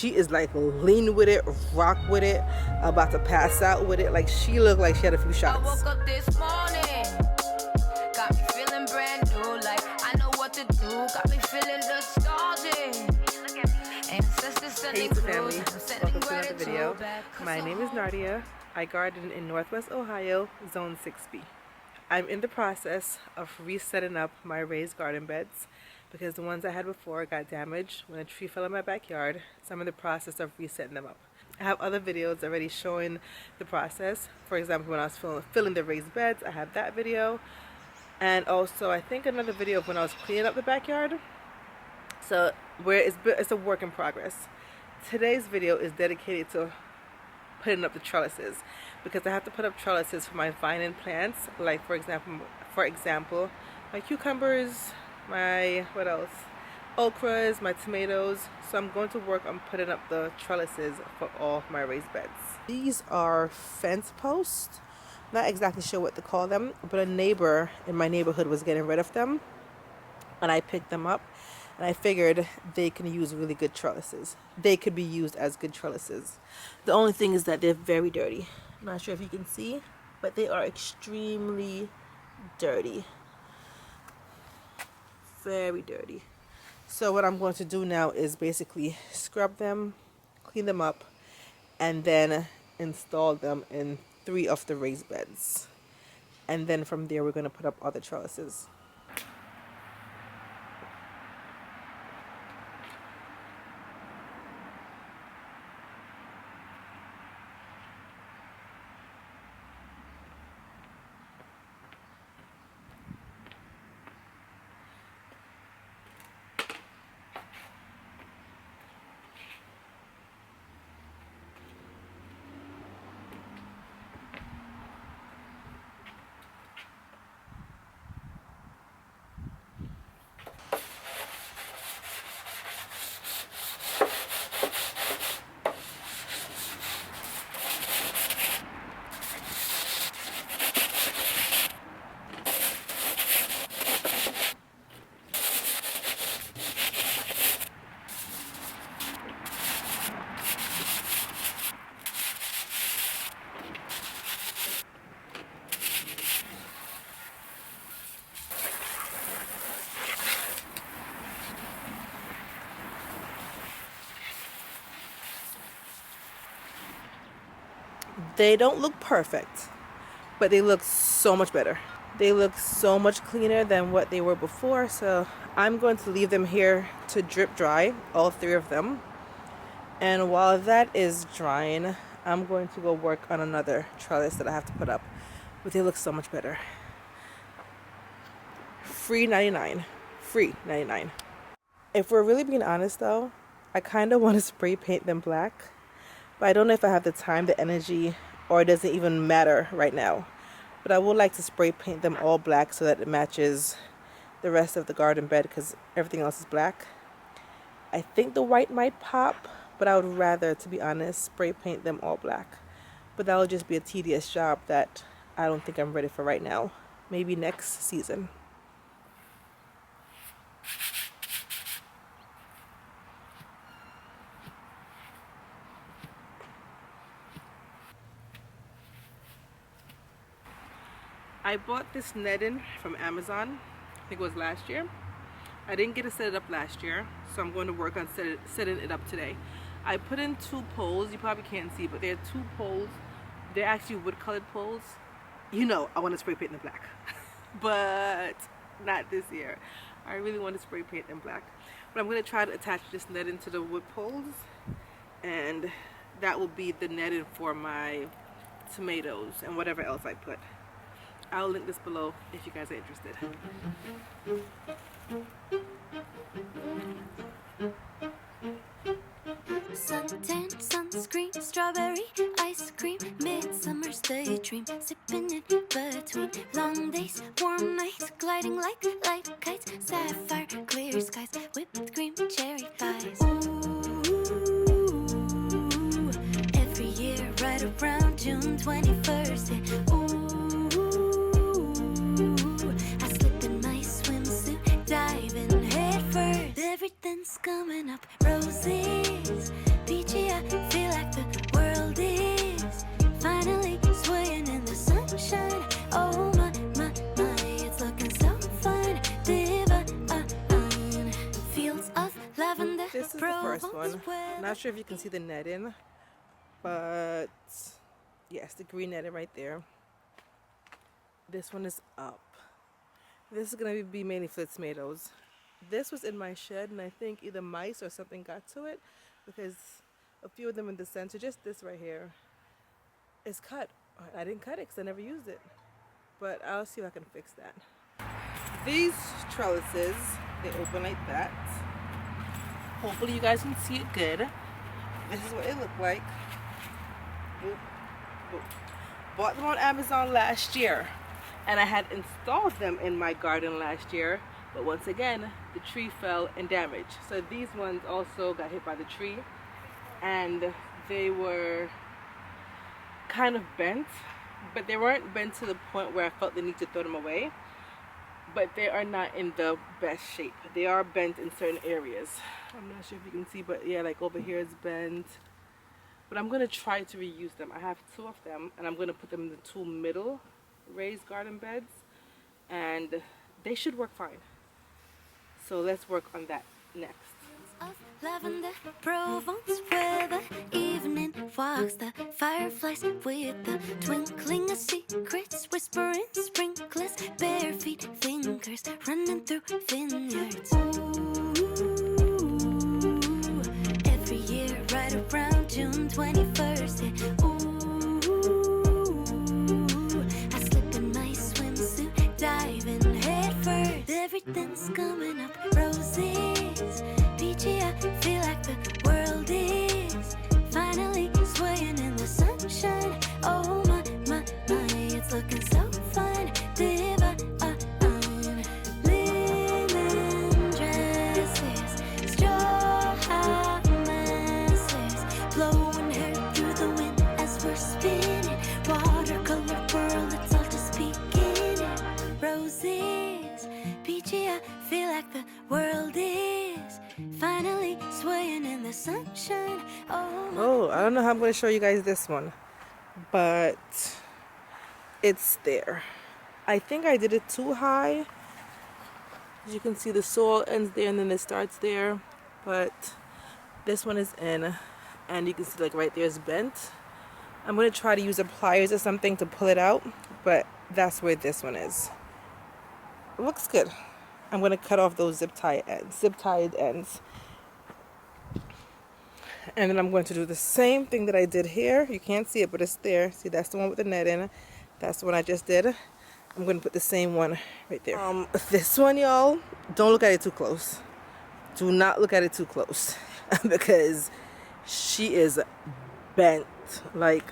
She is like lean with it, rock with it, about to pass out with it. Like she looked like she had a few shots. I woke up this morning, got me feeling brand new, like I know what to do, got me feeling nostalgic. Hey family, welcome to another video. My name is Nardia. I garden in Northwest Ohio, Zone 6B. I'm in the process of resetting up my raised garden beds because the ones I had before got damaged when a tree fell in my backyard, so I'm in the process of resetting them up. I have other videos already showing the process. For example, when I was filling the raised beds, I have that video. And also, I think another video of when I was cleaning up the backyard. So, it's a work in progress. Today's video is dedicated to putting up the trellises because I have to put up trellises for my vine plants, like for example my cucumbers, my okras, my tomatoes. So I'm going to work on putting up the trellises for all my raised beds. These are fence posts, not exactly sure what to call them, but a neighbor in my neighborhood was getting rid of them and I picked them up. And I figured they can use really good trellises. They could be used as good trellises. The only thing is that they're very dirty. I'm not sure if you can see, but they are extremely dirty. Very dirty. So what I'm going to do now is basically scrub them, clean them up, and then install them in 3 of the raised beds. And then from there we're going to put up other trellises. They don't look perfect, but they look so much better. They look so much cleaner than what they were before, so I'm going to leave them here to drip dry, all 3 of them. And while that is drying, I'm going to go work on another trellis that I have to put up, but they look so much better. Free 99. Free 99. If we're really being honest though, I kind of want to spray paint them black, but I don't know if I have the time, the energy, or it doesn't even matter right now. But I would like to spray paint them all black so that it matches the rest of the garden bed because everything else is black. I think the white might pop, but I would rather, to be honest, spray paint them all black. But that will just be a tedious job that I don't think I'm ready for right now. Maybe next season. I bought this netting from Amazon. I think it was last year. I didn't get to set it up last year, so I'm going to work on setting it up today. I put in 2 poles. You probably can't see, but they're 2 poles. They're actually wood-colored poles. You know, I want to spray paint them black, but not this year. I really want to spray paint them black, but I'm going to try to attach this netting to the wood poles, and that will be the netting for my tomatoes and whatever else I put. I'll link this below if you guys are interested. Suntan, sunscreen, strawberry, ice cream, midsummer's daydream, sipping in between long days, warm nights, gliding like light kites, sapphire, clear skies, whipped cream, cherry pies. Ooh, every year right around June 21st, yeah. Ooh, I slip in my swimsuit, diving head first. Everything's coming up, roses, Not sure if you can see the netting, but yes, the green netting right there. This one is up. This is gonna be mainly for the tomatoes. This was in my shed, and I think either mice or something got to it because a few of them in the center, just this right here, is cut. I didn't cut it because I never used it, but I'll see if I can fix that. These trellises, they open like that. Hopefully you guys can see it good. This is what it looked like. Boop, boop. Bought them on Amazon last year, and I had installed them in my garden last year, but once again the tree fell and damaged. So these ones also got hit by the tree, and they were kind of bent, but they weren't bent to the point where I felt the need to throw them away, but they are not in the best shape. They are bent in certain areas. I'm not sure if you can see, but yeah, like over here it's bent. But I'm going to try to reuse them. I have 2 of them, and I'm going to put them in the 2 middle raised garden beds, and they should work fine. So let's work on that next. Of lavender, Provence weather, evening walks, the fireflies with the twinkling of secrets, whispering sprinklers, bare feet, fingers running through vineyards. Ooh, every year right around June 21st, yeah. Ooh, I slip in my swimsuit, diving head first. Everything's coming up, roses. Peachy, I feel like the world is finally swaying in the sunshine. Oh my, my, my, it's looking so fine. Divine, linen dresses, straw masses, blowing hair through the wind as we're spinning. Watercolor world, it's all just beginning. Roses, peachy, I feel like the world is finally swaying in the sunshine. Oh, I don't know how I'm going to show you guys this one, but it's there. I think I did it too high. As you can see, the soil ends there and then it starts there, but this one is in, and you can see like right there is bent. I'm going to try to use a pliers or something to pull it out, but that's where this one is. It looks good. I'm going to cut off those zip tied ends. And then I'm going to do the same thing that I did here. You can't see it, but it's there. See, that's the one with the net in. That's the one I just did. I'm going to put the same one right there. This one, y'all, don't look at it too close. Do not look at it too close because she is bent. Like,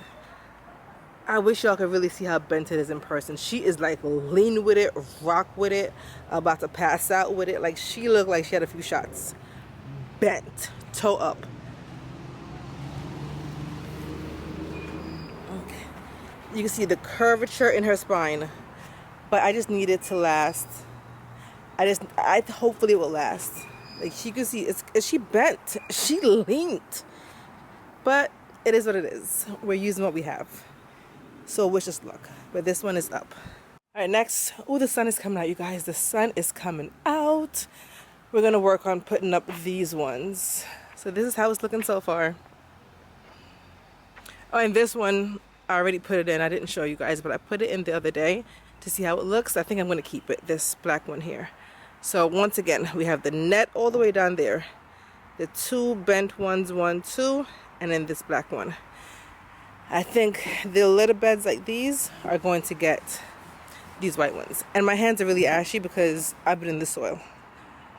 I wish y'all could really see how bent it is in person. She is like lean with it, rock with it, about to pass out with it. Like, she looked like she had a few shots. Bent, toe up. Okay. You can see the curvature in her spine, but I just need it to last. I hopefully it will last. Like, she can see, is she bent? She leaned. But it is what it is. We're using what we have. So wish us luck. But this one is up. All right, next. Oh, the sun is coming out, you guys. The sun is coming out. We're going to work on putting up these ones. So this is how it's looking so far. Oh, and this one, I already put it in. I didn't show you guys, but I put it in the other day to see how it looks. I think I'm going to keep it, this black one here. So once again, we have the net all the way down there. The 2 bent ones, 1, 2, and then this black one. I think the little beds like these are going to get these white ones. And my hands are really ashy because I've been in the soil.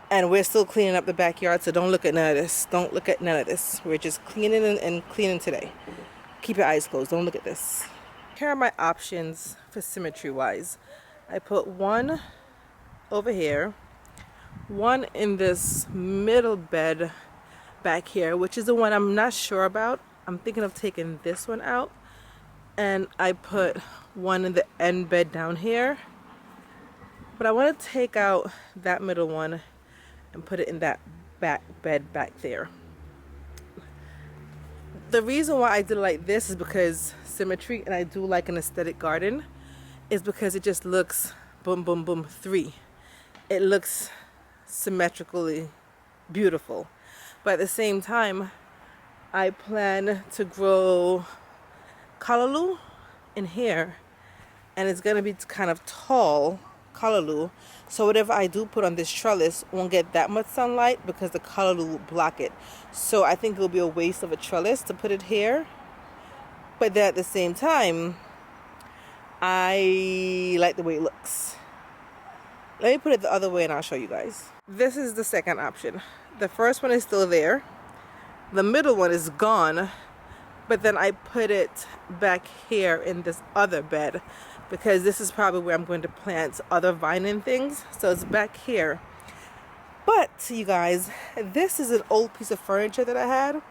And we're still cleaning up the backyard, so don't look at none of this. Don't look at none of this. We're just cleaning and cleaning today. Keep your eyes closed. Don't look at this. Here are my options for symmetry wise. I put one over here, one in this middle bed back here, which is the one I'm not sure about. I'm thinking of taking this one out, and I put one in the end bed down here, but I want to take out that middle one and put it in that back bed back there. The reason why I did it like this is because symmetry, and I do like an aesthetic garden, is because it just looks boom boom boom 3. It looks symmetrically beautiful, but at the same time I plan to grow callaloo in here, and it's gonna be kind of tall callaloo, so whatever I do put on this trellis won't get that much sunlight because the callaloo will block it. So I think it'll be a waste of a trellis to put it here, but then at the same time I like the way it looks. Let me put it the other way and I'll show you guys. This is the second option. The first one is still there, the middle one is gone, but then I put it back here in this other bed because this is probably where I'm going to plant other vining things. So it's back here. But you guys, this is an old piece of furniture that I had.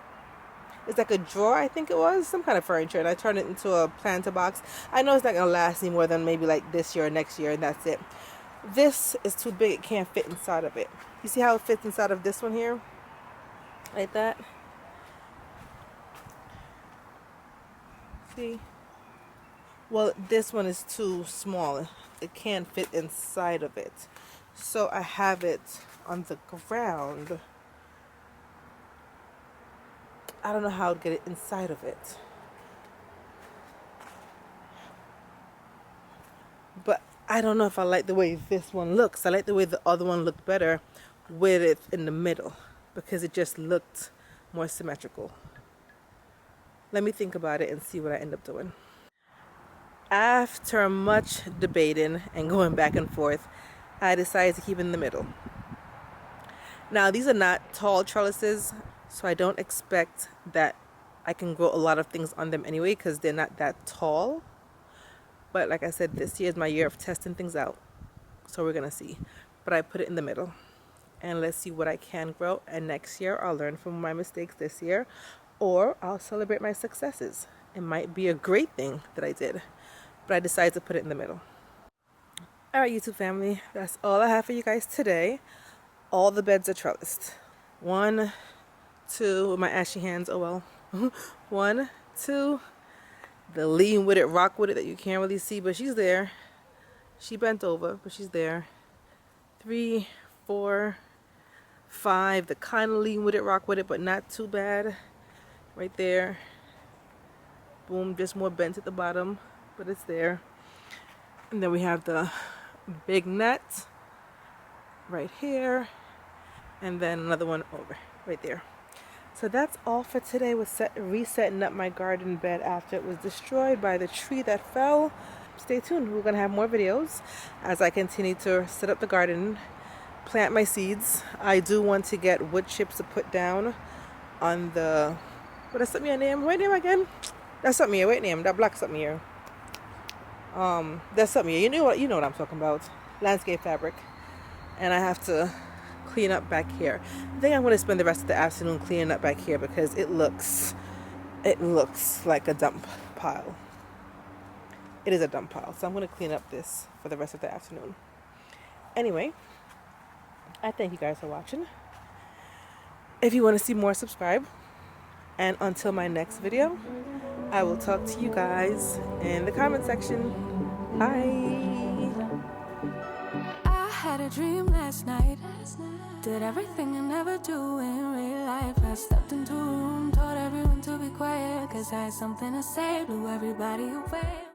It's like a drawer, I think it was, some kind of furniture, and I turned it into a planter box. I know it's not gonna last any more than maybe like this year or next year, and that's it. This is too big, it can't fit inside of it. You see how it fits inside of this one here? Like that. See? Well, this one is too small. It can't fit inside of it. So I have it on the ground. I don't know how to get it inside of it. But I don't know if I like the way this one looks. I like the way the other one looked better with it in the middle because it just looked more symmetrical. Let me think about it and see what I end up doing. After much debating and going back and forth, I decided to keep it in the middle. Now, these are not tall trellises, so I don't expect that I can grow a lot of things on them anyway because they're not that tall. But like I said, this year is my year of testing things out, so we're gonna see. But I put it in the middle, and let's see what I can grow, and next year I'll learn from my mistakes this year, or I'll celebrate my successes. It might be a great thing that I did, but I decided to put it in the middle. Alright, YouTube family, that's all I have for you guys today. All the beds are trellised. 1, 2, with my ashy hands, oh well. 1, 2, the lean with it, rock with it that you can't really see, but she's there. She bent over, but she's there. 3, 4, 5, the kind of lean with it, rock with it, but not too bad. Right there. Boom, just more bent at the bottom, but it's there. And then we have the big net right here, and then another one over right there. So that's all for today with resetting up my garden bed after it was destroyed by the tree that fell. Stay tuned, we're gonna have more videos as I continue to set up the garden, plant my seeds. I do want to get wood chips to put down on the, what, that's something your name? What name again? That's something here, wait name, that black something here. That's something here, you know what I'm talking about. Landscape fabric. And I have to clean up back here. I think I'm going to spend the rest of the afternoon cleaning up back here because it looks like a dump pile. It is a dump pile, so I'm going to clean up this for the rest of the afternoon. Anyway, I thank you guys for watching. If you want to see more, subscribe. And until my next video, I will talk to you guys in the comment section. Bye. I had a dream last night. Did everything I never do in real life. I stepped into a room, told everyone to be quiet, 'cause I had something to say, blew everybody away.